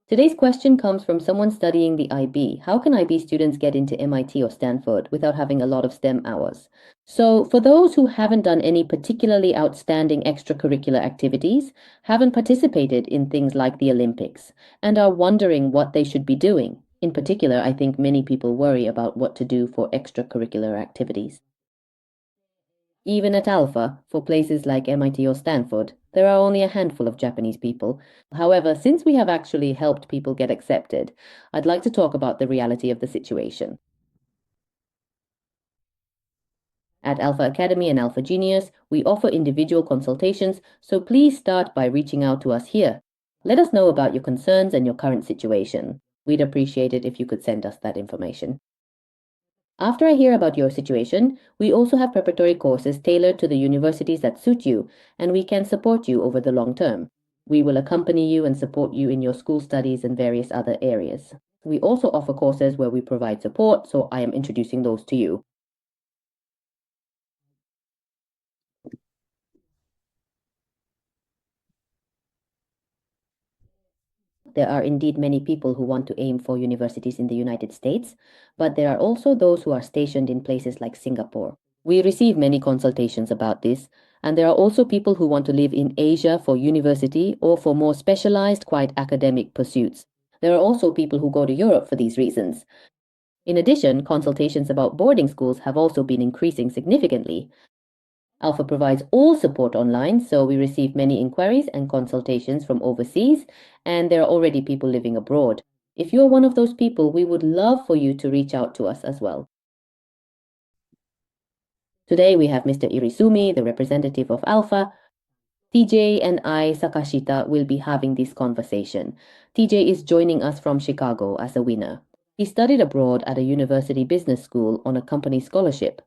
Today's question comes from someone studying the IB. How can IB students get into MIT or Stanford without having a lot of STEM hours? So, for those who haven't done any particularly outstanding extracurricular activities, haven't participated in things like the Olympics, and are wondering what they should be doing, in particular, I think many people worry about what to do for extracurricular activities. Even at Alpha, for places like MIT or Stanford, there are only a handful of Japanese people. However, since we have actually helped people get accepted, I'd like to talk about the reality of the situation. At Alpha Academy and Alpha Genius, we offer individual consultations, so please start by reaching out to us here. Let us know about your concerns and your current situation. We'd appreciate it if you could send us that information. After I hear about your situation, we also have preparatory courses tailored to the universities that suit you, and we can support you over the long term. We will accompany you and support you in your school studies and various other areas. We also offer courses where we provide support, so I am introducing those to you. There are indeed many people who want to aim for universities in the United States, but there are also those who are stationed in places like Singapore. We receive many consultations about this, and there are also people who want to live in Asia for university or for more specialized, quite academic pursuits. There are also people who go to Europe for these reasons. In addition, consultations about boarding schools have also been increasing significantly. Alpha provides all support online, so we receive many inquiries and consultations from overseas, and there are already people living abroad. If you're one of those people, we would love for you to reach out to us as well. Today we have Mr. Irizumi, the representative of Alpha. TJ and I, Sakashita, will be having this conversation. TJ is joining us from Chicago as a winner. He studied abroad at a university business school on a company scholarship.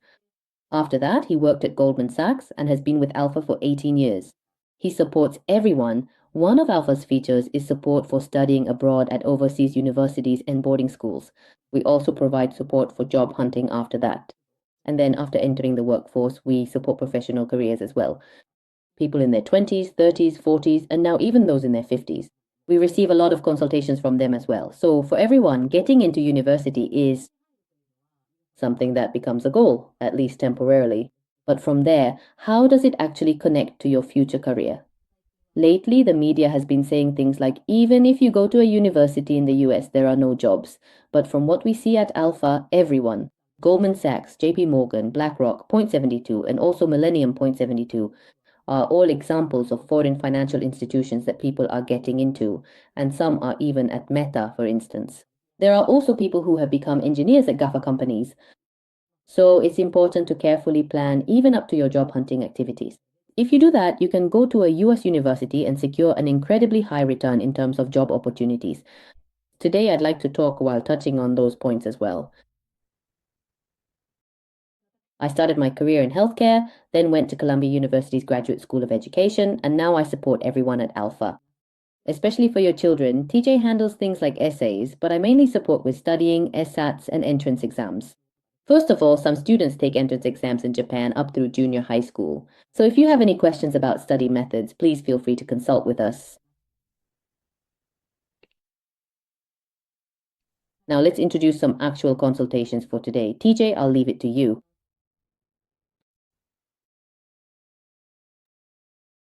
After that, he worked at Goldman Sachs and has been with Alpha for 18 years. He supports everyone. One of Alpha's features is support for studying abroad at overseas universities and boarding schools. We also provide support for job hunting after that. And then after entering the workforce, we support professional careers as well. People in their 20s, 30s, 40s, and now even those in their 50s. We receive a lot of consultations from them as well. So for everyone, getting into university is something that becomes a goal, at least temporarily. But from there, how does it actually connect to your future career? Lately, the media has been saying things like, even if you go to a university in the US, there are no jobs. But from what we see at Alpha, everyone, Goldman Sachs, JP Morgan, BlackRock, Point72, and also Millennium Point72, are all examples of foreign financial institutions that people are getting into, and some are even at Meta, for instance. There are also people who have become engineers at GAFA companies, so it's important to carefully plan even up to your job hunting activities. If you do that, you can go to a US university and secure an incredibly high return in terms of job opportunities. Today, I'd like to talk while touching on those points as well. I started my career in healthcare, then went to Columbia University's Graduate School of Education, and now I support everyone at Alpha. Especially for your children, TJ handles things like essays, but I mainly support with studying, SATs, and entrance exams. First of all, some students take entrance exams in Japan up through junior high school. So if you have any questions about study methods, please feel free to consult with us. Now let's introduce some actual consultations for today. TJ, I'll leave it to you.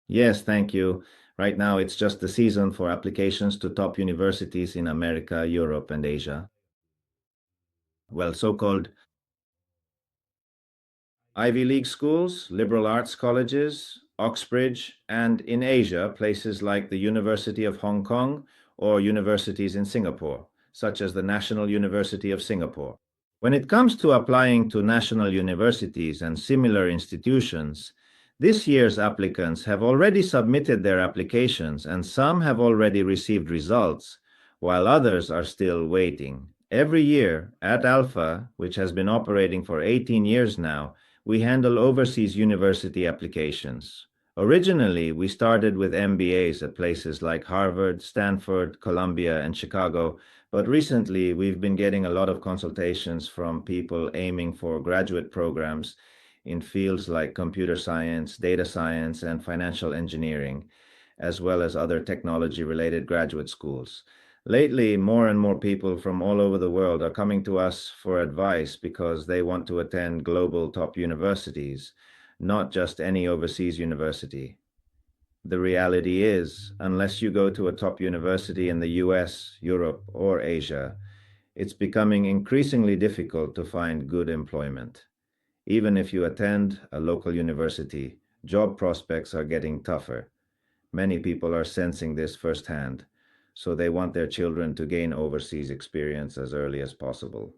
Yes, thank you. Right now, it's just the season for applications to top universities in America, Europe, and Asia. Well, so-called Ivy League schools, liberal arts colleges, Oxbridge, and in Asia, places like the University of Hong Kong or universities in Singapore, such as the National University of Singapore. When it comes to applying to national universities and similar institutions, this year's applicants have already submitted their applications and some have already received results, while others are still waiting. Every year, at Alpha, which has been operating for 18 years now, we handle overseas university applications. Originally, we started with MBAs at places like Harvard, Stanford, Columbia, and Chicago, but recently we've been getting a lot of consultations from people aiming for graduate programs in fields like computer science, data science, and financial engineering, as well as other technology-related graduate schools. Lately, more and more people from all over the world are coming to us for advice because they want to attend global top universities, not just any overseas university. The reality is, unless you go to a top university in the US, Europe, or Asia, it's becoming increasingly difficult to find good employment. Even if you attend a local university, job prospects are getting tougher. Many people are sensing this firsthand, so they want their children to gain overseas experience as early as possible.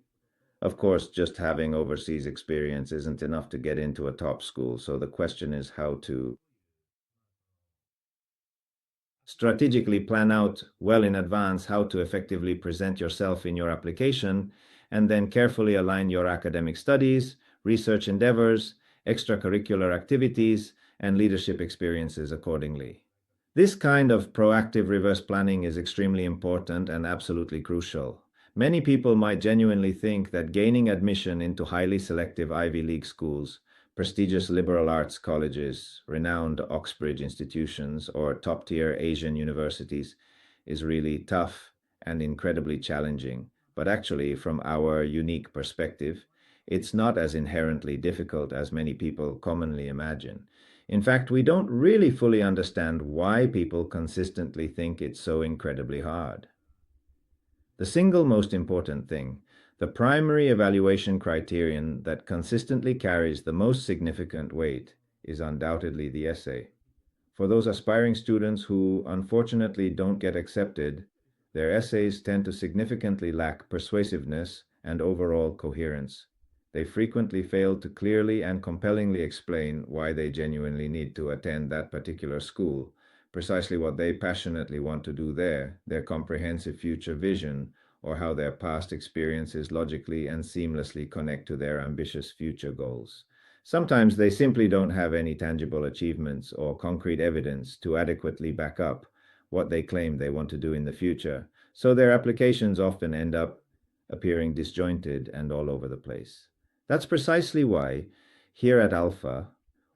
Of course, just having overseas experience isn't enough to get into a top school, so the question is how to strategically plan out well in advance how to effectively present yourself in your application, and then carefully align your academic studies, research endeavors, extracurricular activities, and leadership experiences accordingly. This kind of proactive reverse planning is extremely important and absolutely crucial. Many people might genuinely think that gaining admission into highly selective Ivy League schools, prestigious liberal arts colleges, renowned Oxbridge institutions, or top-tier Asian universities is really tough and incredibly challenging. But actually, from our unique perspective, it's not as inherently difficult as many people commonly imagine. In fact, we don't really fully understand why people consistently think it's so incredibly hard. The single most important thing, the primary evaluation criterion that consistently carries the most significant weight, is undoubtedly the essay. For those aspiring students who unfortunately don't get accepted, their essays tend to significantly lack persuasiveness and overall coherence. They frequently fail to clearly and compellingly explain why they genuinely need to attend that particular school, precisely what they passionately want to do there, their comprehensive future vision, or how their past experiences logically and seamlessly connect to their ambitious future goals. Sometimes they simply don't have any tangible achievements or concrete evidence to adequately back up what they claim they want to do in the future, so their applications often end up appearing disjointed and all over the place. That's precisely why, here at Alpha,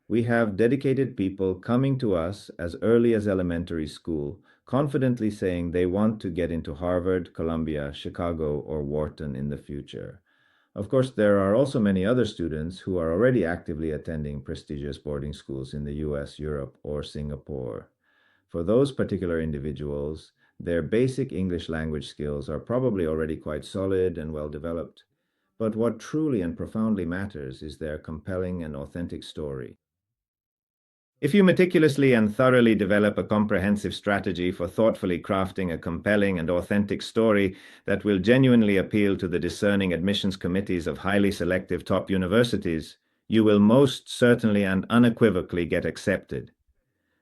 we have dedicated people coming to us as early as elementary school, confidently saying they want to get into Harvard, Columbia, Chicago, or Wharton in the future. Of course, there are also many other students who are already actively attending prestigious boarding schools in the US, Europe, or Singapore. For those particular individuals, their basic English language skills are probably already quite solid and well developed. But what truly and profoundly matters is their compelling and authentic story. If you meticulously and thoroughly develop a comprehensive strategy for thoughtfully crafting a compelling and authentic story that will genuinely appeal to the discerning admissions committees of highly selective top universities, you will most certainly and unequivocally get accepted.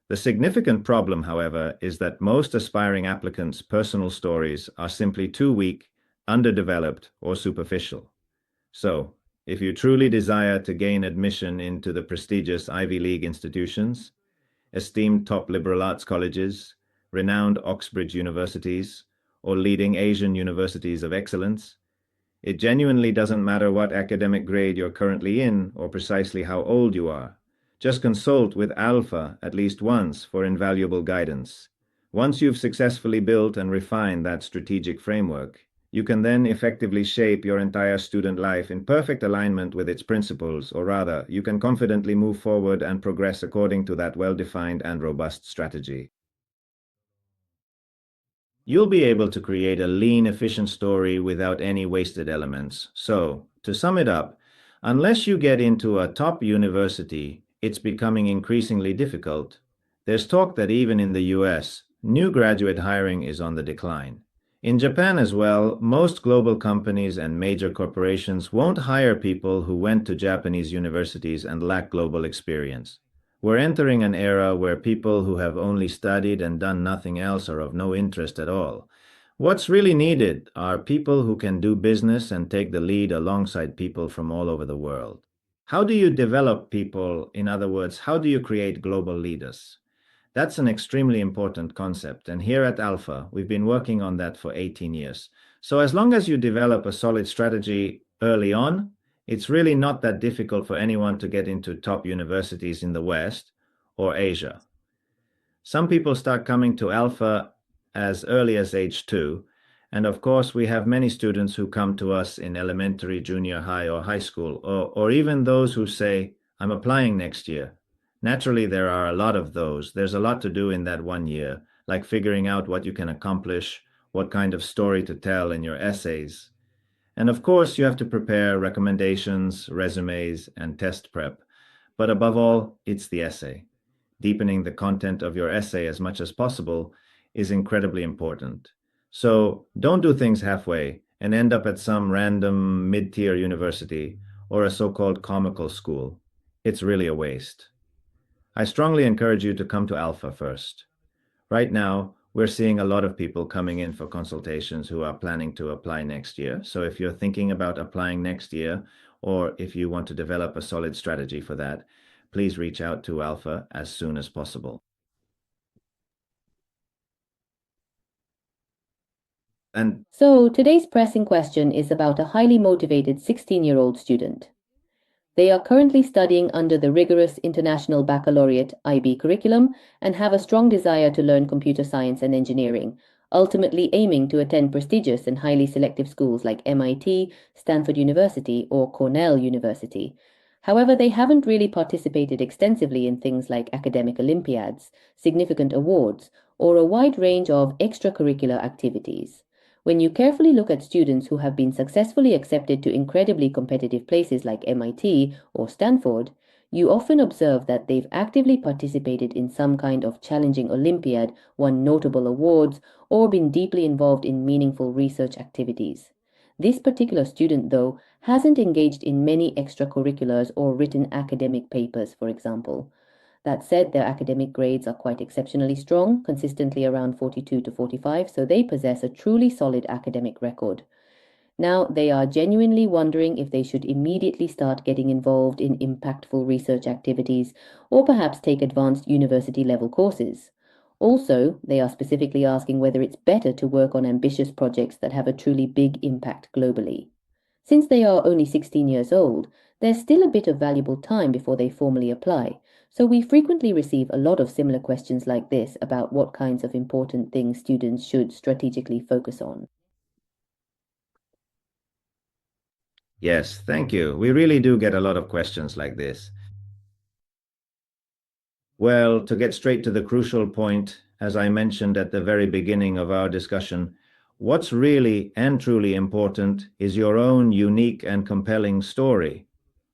The significant problem, however, is that most aspiring applicants' personal stories are simply too weak, underdeveloped, or superficial. So, if you truly desire to gain admission into the prestigious Ivy League institutions, esteemed top liberal arts colleges, renowned Oxbridge universities, or leading Asian universities of excellence, it genuinely doesn't matter what academic grade you're currently in or precisely how old you are. Just consult with Alpha at least once for invaluable guidance. Once you've successfully built and refined that strategic framework, you can then effectively shape your entire student life in perfect alignment with its principles, or rather, you can confidently move forward and progress according to that well-defined and robust strategy. You'll be able to create a lean, efficient story without any wasted elements. So, to sum it up, unless you get into a top university, it's becoming increasingly difficult. There's talk that even in the US, new graduate hiring is on the decline. In Japan as well, most global companies and major corporations won't hire people who went to Japanese universities and lack global experience. We're entering an era where people who have only studied and done nothing else are of no interest at all. What's really needed are people who can do business and take the lead alongside people from all over the world. How do you develop people? In other words, how do you create global leaders? That's an extremely important concept, and here at Alpha, we've been working on that for 18 years. So as long as you develop a solid strategy early on, it's really not that difficult for anyone to get into top universities in the West or Asia. Some people start coming to Alpha as early as age 2, And of course, we have many students who come to us in elementary, junior high, or high school, or even those who say, I'm applying next year. Naturally, there are a lot of those. There's a lot to do in that 1 year, like figuring out what you can accomplish, what kind of story to tell in your essays. And of course, you have to prepare recommendations, resumes, and test prep. But above all, it's the essay. Deepening the content of your essay as much as possible is incredibly important. So don't do things halfway and end up at some random mid-tier university or a so-called comical school. It's really a waste. I strongly encourage you to come to Alpha first. Right now, we're seeing a lot of people coming in for consultations who are planning to apply next year. So if you're thinking about applying next year, or if you want to develop a solid strategy for that, please reach out to Alpha as soon as possible. And So, today's pressing question is about a highly motivated 16-year-old student. They are currently studying under the rigorous International Baccalaureate IB curriculum and have a strong desire to learn computer science and engineering, ultimately aiming to attend prestigious and highly selective schools like MIT, Stanford University, or Cornell University. However, they haven't really participated extensively in things like academic Olympiads, significant awards, or a wide range of extracurricular activities. When you carefully look at students who have been successfully accepted to incredibly competitive places like MIT or Stanford, you often observe that they've actively participated in some kind of challenging Olympiad, won notable awards, or been deeply involved in meaningful research activities. This particular student, though, hasn't engaged in many extracurriculars or written academic papers, for example. That said, their academic grades are quite exceptionally strong, consistently around 42 to 45, so they possess a truly solid academic record. Now, they are genuinely wondering if they should immediately start getting involved in impactful research activities or perhaps take advanced university level courses. Also, they are specifically asking whether it's better to work on ambitious projects that have a truly big impact globally. Since they are only 16 years old, there's still a bit of valuable time before they formally apply, so we frequently receive a lot of similar questions like this about what kinds of important things students should strategically focus on. yes, thank you. We really do get a lot of questions like this. Well, to get straight to the crucial point, as I mentioned at the very beginning of our discussion, what's really and truly important is your own unique and compelling story.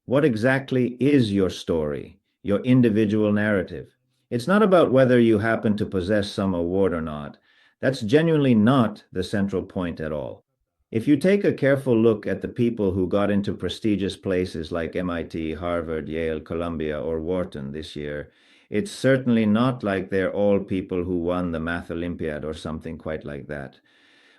What exactly is your story, your individual narrative? It's not about whether you happen to possess some award or not. That's genuinely not the central point at all. If you take a careful look at the people who got into prestigious places like MIT, Harvard, Yale, Columbia, or Wharton this year, it's certainly not like they're all people who won the Math Olympiad or something quite like that.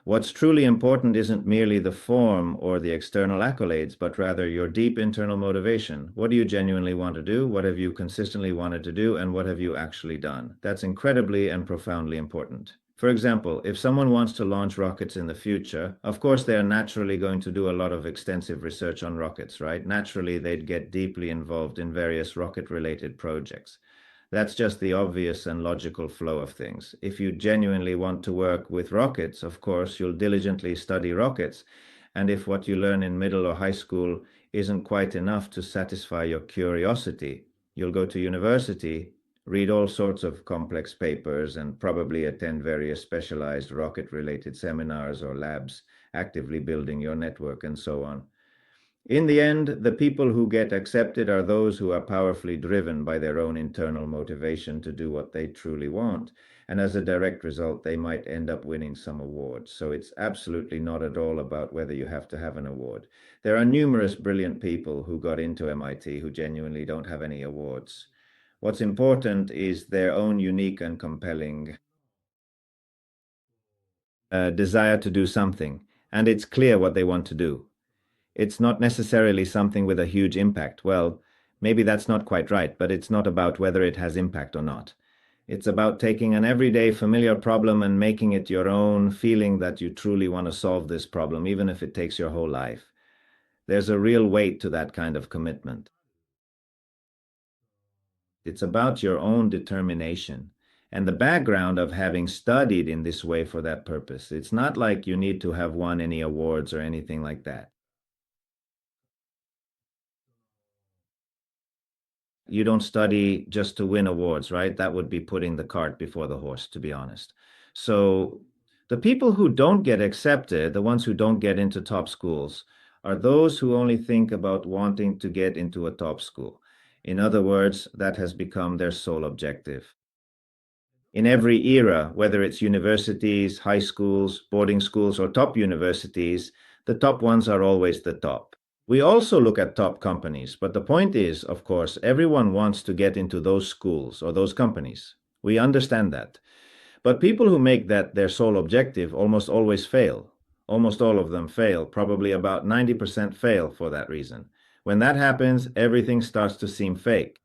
What's truly important isn't merely the form or the external accolades, but rather your deep internal motivation. What do you genuinely want to do? What have you consistently wanted to do? And what have you actually done? That's incredibly and profoundly important. For example, if someone wants to launch rockets in the future, of course they're naturally going to do a lot of extensive research on rockets, right? Naturally, they'd get deeply involved in various rocket-related projects. That's just the obvious and logical flow of things. If you genuinely want to work with rockets, of course, you'll diligently study rockets. And if what you learn in middle or high school isn't quite enough to satisfy your curiosity, you'll go to university, read all sorts of complex papers, and probably attend various specialized rocket-related seminars or labs, actively building your network and so on. In the end, the people who get accepted are those who are powerfully driven by their own internal motivation to do what they truly want. And as a direct result, they might end up winning some awards. So it's absolutely not at all about whether you have to have an award. There are numerous brilliant people who got into MIT who genuinely don't have any awards. What's important is their own unique and compelling desire to do something. And it's clear what they want to do. It's not necessarily something with a huge impact. Well, maybe that's not quite right, but it's not about whether it has impact or not. It's about taking an everyday familiar problem and making it your own, feeling that you truly want to solve this problem, even if it takes your whole life. There's a real weight to that kind of commitment. It's about your own determination. and the background of having studied in this way for that purpose. It's not like you need to have won any awards or anything like that. You don't study just to win awards, right? That would be putting the cart before the horse, to be honest. So the people who don't get accepted, the ones who don't get into top schools, are those who only think about wanting to get into a top school. In other words, that has become their sole objective. In every era, whether it's universities, high schools, boarding schools, or top universities, the top ones are always the top. We also look at top companies, but the point is, of course, everyone wants to get into those schools or those companies. We understand that. But people who make that their sole objective almost always fail. Almost all of them fail, probably about 90% fail for that reason. When that happens, everything starts to seem fake.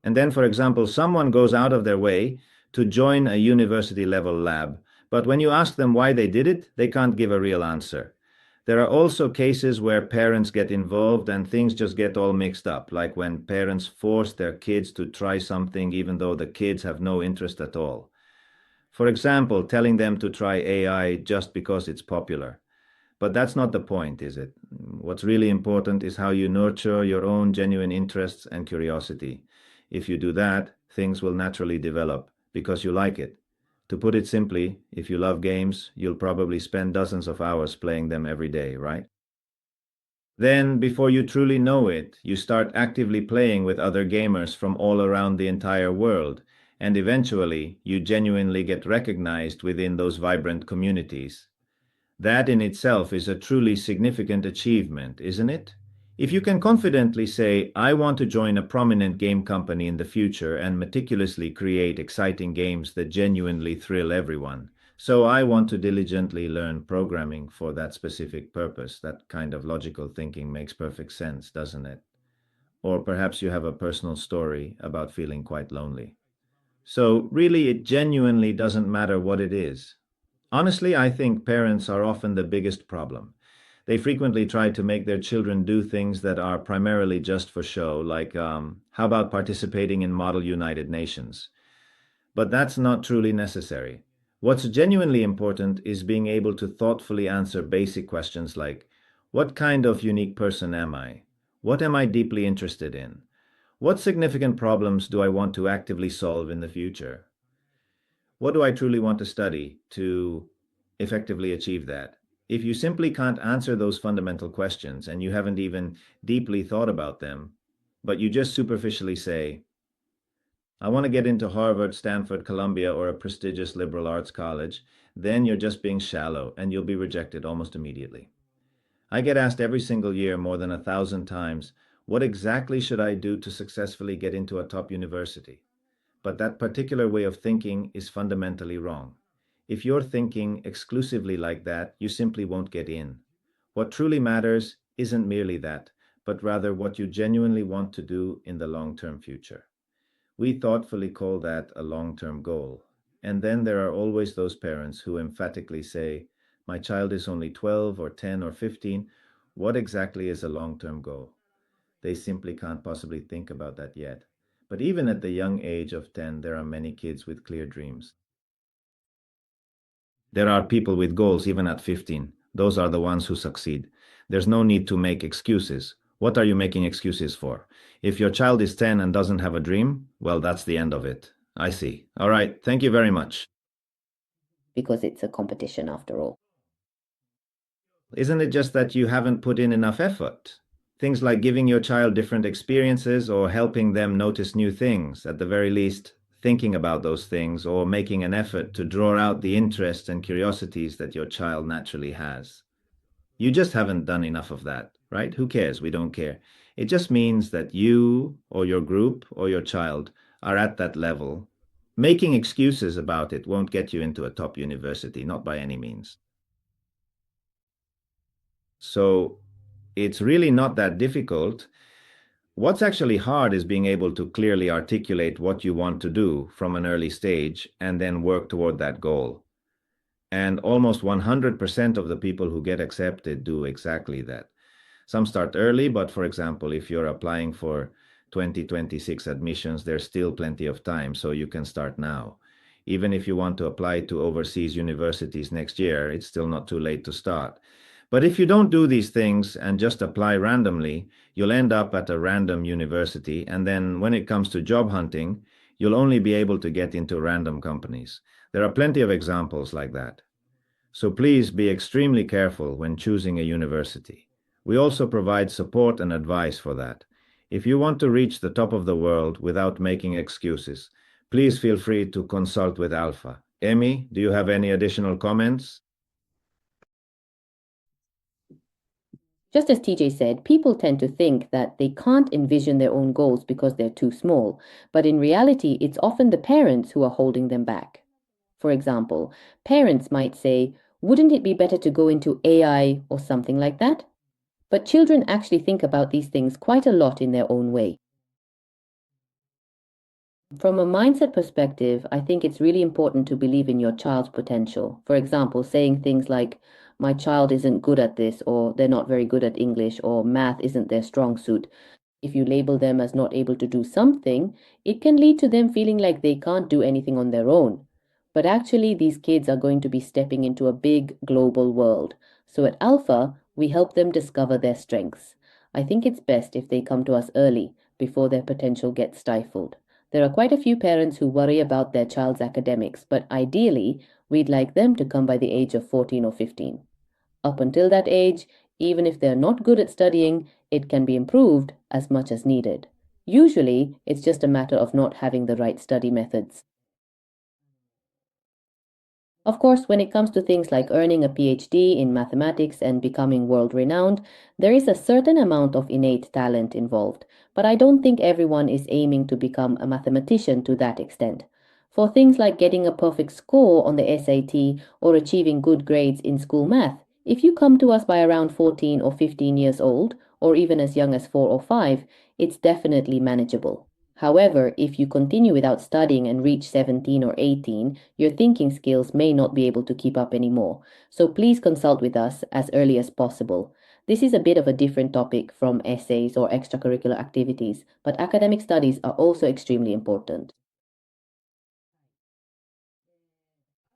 And then, for example, someone goes out of their way to join a university level lab, but when you ask them why they did it, they can't give a real answer. There are also cases where parents get involved and things just get all mixed up, like when parents force their kids to try something even though the kids have no interest at all. For example, telling them to try AI just because it's popular. But that's not the point, is it? What's really important is how you nurture your own genuine interests and curiosity. If you do that, things will naturally develop because you like it. To put it simply, if you love games, you'll probably spend dozens of hours playing them every day, right? Then, before you truly know it, you start actively playing with other gamers from all around the entire world, and eventually, you genuinely get recognized within those vibrant communities. That in itself is a truly significant achievement, isn't it? If you can confidently say, I want to join a prominent game company in the future and meticulously create exciting games that genuinely thrill everyone, so I want to diligently learn programming for that specific purpose, that kind of logical thinking makes perfect sense, doesn't it? Or perhaps you have a personal story about feeling quite lonely. So, really, it genuinely doesn't matter what it is. Honestly, I think parents are often the biggest problem. They frequently try to make their children do things that are primarily just for show, like, how about participating in Model United Nations? But that's not truly necessary. What's genuinely important is being able to thoughtfully answer basic questions like, what kind of unique person am I? What am I deeply interested in? What significant problems do I want to actively solve in the future? What do I truly want to study to effectively achieve that? If you simply can't answer those fundamental questions and you haven't even deeply thought about them, but you just superficially say, I want to get into Harvard, Stanford, Columbia, or a prestigious liberal arts college, then you're just being shallow and you'll be rejected almost immediately. I get asked every single year more than 1,000 times, what exactly should I do to successfully get into a top university? But that particular way of thinking is fundamentally wrong. If you're thinking exclusively like that, you simply won't get in. What truly matters isn't merely that, but rather what you genuinely want to do in the long-term future. We thoughtfully call that a long-term goal. And then there are always those parents who emphatically say, my child is only 12 or 10 or 15. What exactly is a long-term goal? They simply can't possibly think about that yet. But even at the young age of 10, there are many kids with clear dreams. There are people with goals even at 15. Those are the ones who succeed. There's no need to make excuses. What are you making excuses for? If your child is 10 and doesn't have a dream, well, that's the end of it. I see. All right. Thank you very much. Because it's a competition after all. Isn't it just that you haven't put in enough effort? Things like giving your child different experiences or helping them notice new things, at the very least, thinking about those things or making an effort to draw out the interests and curiosities that your child naturally has. You just haven't done enough of that, right? Who cares? We don't care. It just means that you or your group or your child are at that level. Making excuses about it won't get you into a top university, not by any means. So it's really not that difficult. What's actually hard is being able to clearly articulate what you want to do from an early stage and then work toward that goal. And almost 100% of the people who get accepted do exactly that. Some start early, but for example, if you're applying for 2026 admissions, there's still plenty of time, so you can start now. Even if you want to apply to overseas universities next year, it's still not too late to start. But if you don't do these things and just apply randomly, you'll end up at a random university, and then when it comes to job hunting, you'll only be able to get into random companies. There are plenty of examples like that. So please be extremely careful when choosing a university. We also provide support and advice for that. If you want to reach the top of the world without making excuses, please feel free to consult with Alpha. Emmy, do you have any additional comments? Just as TJ said, people tend to think that they can't envision their own goals because they're too small, but in reality, it's often the parents who are holding them back. For example, parents might say, wouldn't it be better to go into AI or something like that? But children actually think about these things quite a lot in their own way. From a mindset perspective, I think it's really important to believe in your child's potential. For example, saying things like, my child isn't good at this, or they're not very good at English, or math isn't their strong suit. If you label them as not able to do something, it can lead to them feeling like they can't do anything on their own. But actually, these kids are going to be stepping into a big global world. So at Alpha, we help them discover their strengths. I think it's best if they come to us early, before their potential gets stifled. There are quite a few parents who worry about their child's academics, but ideally, we'd like them to come by the age of 14 or 15. Up until that age, even if they're not good at studying, it can be improved as much as needed. Usually, it's just a matter of not having the right study methods. Of course, when it comes to things like earning a PhD in mathematics and becoming world renowned, there is a certain amount of innate talent involved, but I don't think everyone is aiming to become a mathematician to that extent. For things like getting a perfect score on the SAT or achieving good grades in school math, if you come to us by around 14 or 15 years old, or even as young as 4 or 5, it's definitely manageable. However, if you continue without studying and reach 17 or 18, your thinking skills may not be able to keep up anymore. So please consult with us as early as possible. This is a bit of a different topic from essays or extracurricular activities, but academic studies are also extremely important.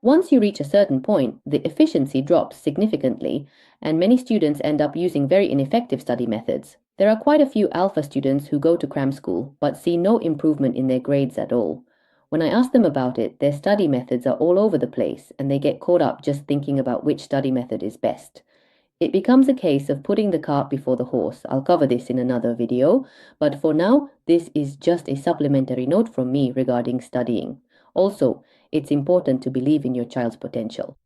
Once you reach a certain point, the efficiency drops significantly, and many students end up using very ineffective study methods. There are quite a few alpha students who go to cram school but see no improvement in their grades at all. When I ask them about it, their study methods are all over the place, and they get caught up just thinking about which study method is best. It becomes a case of putting the cart before the horse. I'll cover this in another video, but for now, this is just a supplementary note from me regarding studying. Also, it's important to believe in your child's potential.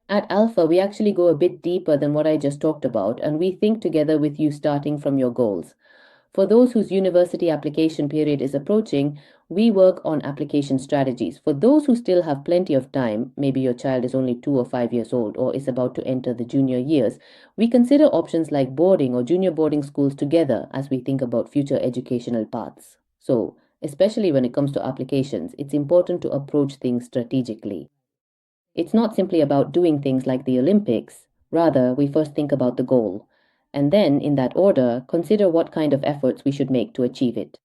At Alpha, we actually go a bit deeper than what I just talked about, and we think together with you starting from your goals. For those whose university application period is approaching, we work on application strategies. For those who still have plenty of time, maybe your child is only 2 or 5 years old or is about to enter the junior years, we consider options like boarding or junior boarding schools together as we think about future educational paths. So, especially when it comes to applications, it's important to approach things strategically. It's not simply about doing things like the Olympics. Rather, we first think about the goal, and then, in that order, consider what kind of efforts we should make to achieve it.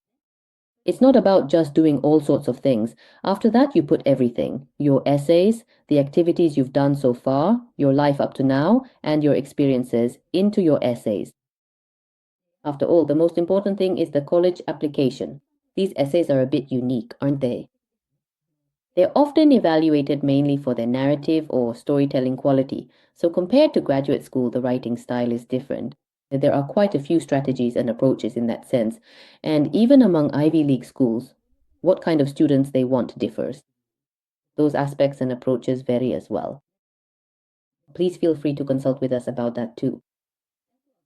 It's not about just doing all sorts of things. After that, you put everything: your essays, the activities you've done so far, your life up to now, and your experiences into your essays. After all, the most important thing is the college application. These essays are a bit unique, aren't they? They're often evaluated mainly for their narrative or storytelling quality, so compared to graduate school, the writing style is different. There are quite a few strategies and approaches in that sense, and even among Ivy League schools, what kind of students they want differs. Those aspects and approaches vary as well. Please feel free to consult with us about that too.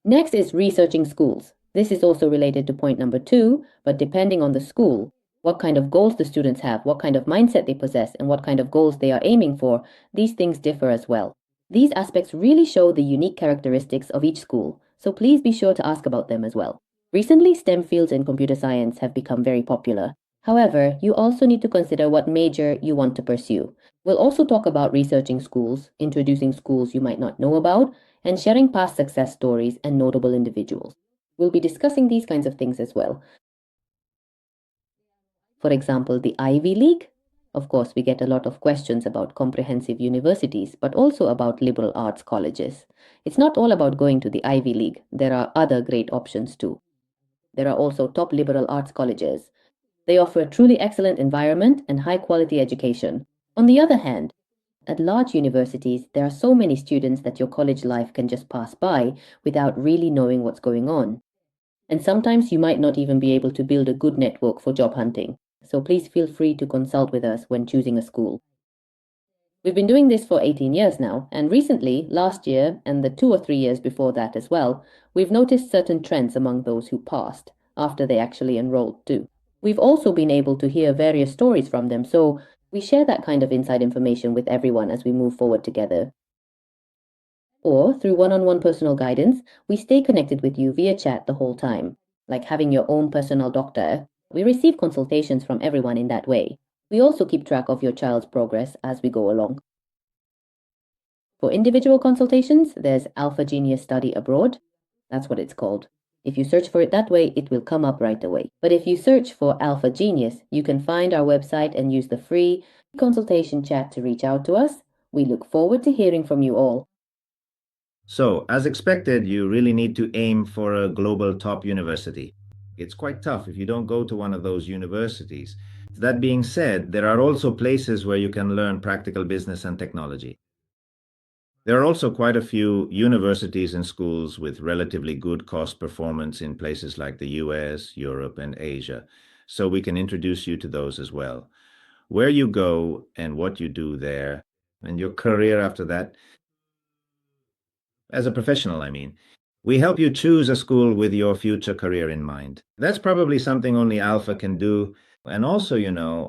Next is researching schools. This is also related to point number 2, but depending on the school, what kind of goals the students have, what kind of mindset they possess, and what kind of goals they are aiming for, these things differ as well. These aspects really show the unique characteristics of each school, so please be sure to ask about them as well. Recently, STEM fields in computer science have become very popular. However, you also need to consider what major you want to pursue. We'll also talk about researching schools, introducing schools you might not know about, and sharing past success stories and notable individuals. We'll be discussing these kinds of things as well. For example, the Ivy League. Of course, we get a lot of questions about comprehensive universities, but also about liberal arts colleges. It's not all about going to the Ivy League. There are other great options too. There are also top liberal arts colleges. They offer a truly excellent environment and high quality education. On the other hand, at large universities, there are so many students that your college life can just pass by without really knowing what's going on. And sometimes you might not even be able to build a good network for job hunting. So please feel free to consult with us when choosing a school. We've been doing this for 18 years now, and recently, last year, and the 2 or 3 years before that as well, we've noticed certain trends among those who passed, after they actually enrolled too. We've also been able to hear various stories from them, so we share that kind of inside information with everyone as we move forward together. Or, through one-on-one personal guidance, we stay connected with you via chat the whole time, like having your own personal doctor. We receive consultations from everyone in that way. We also keep track of your child's progress as we go along. For individual consultations, there's Alpha Genius Study Abroad. That's what it's called. If you search for it that way, it will come up right away. But if you search for Alpha Genius, you can find our website and use the free consultation chat to reach out to us. We look forward to hearing from you all. So, as expected, you really need to aim for a global top university. It's quite tough if you don't go to one of those universities. That being said, there are also places where you can learn practical business and technology. There are also quite a few universities and schools with relatively good cost performance in places like the US, Europe, and Asia. So we can introduce you to those as well. Where you go and what you do there, and your career after that, as a professional, I mean. We help you choose a school with your future career in mind. That's probably something only Alpha can do. And also,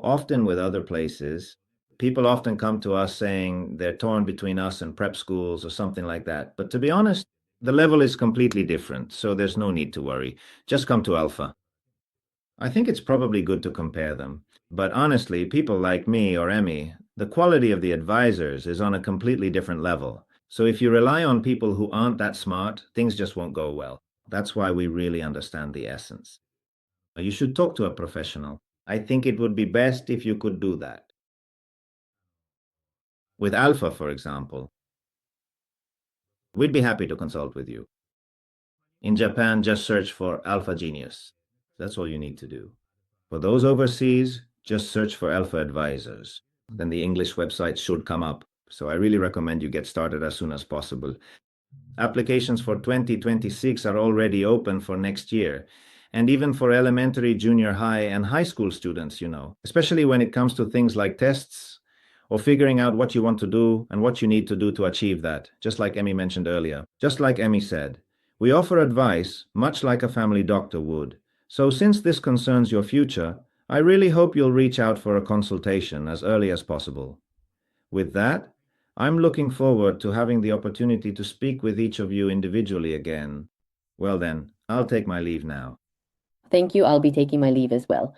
often with other places, people often come to us saying they're torn between us and prep schools or something like that. But to be honest, the level is completely different, so there's no need to worry. Just come to Alpha. I think it's probably good to compare them. But honestly, people like me or Emmy, the quality of the advisors is on a completely different level. So if you rely on people who aren't that smart, things just won't go well. That's why we really understand the essence. You should talk to a professional. I think it would be best if you could do that. With Alpha, for example, we'd be happy to consult with you. In Japan, just search for Alpha Genius. That's all you need to do. For those overseas, just search for Alpha Advisors. Then the English website should come up. So I really recommend you get started as soon as possible. Applications for 2026 are already open for next year. And even for elementary, junior high, and high school students, especially when it comes to things like tests or figuring out what you want to do and what you need to do to achieve that, just like Emmy mentioned earlier. Just like Emmy said, we offer advice much like a family doctor would. So since this concerns your future, I really hope you'll reach out for a consultation as early as possible. With that, I'm looking forward to having the opportunity to speak with each of you individually again. Well then, I'll take my leave now. Thank you. I'll be taking my leave as well.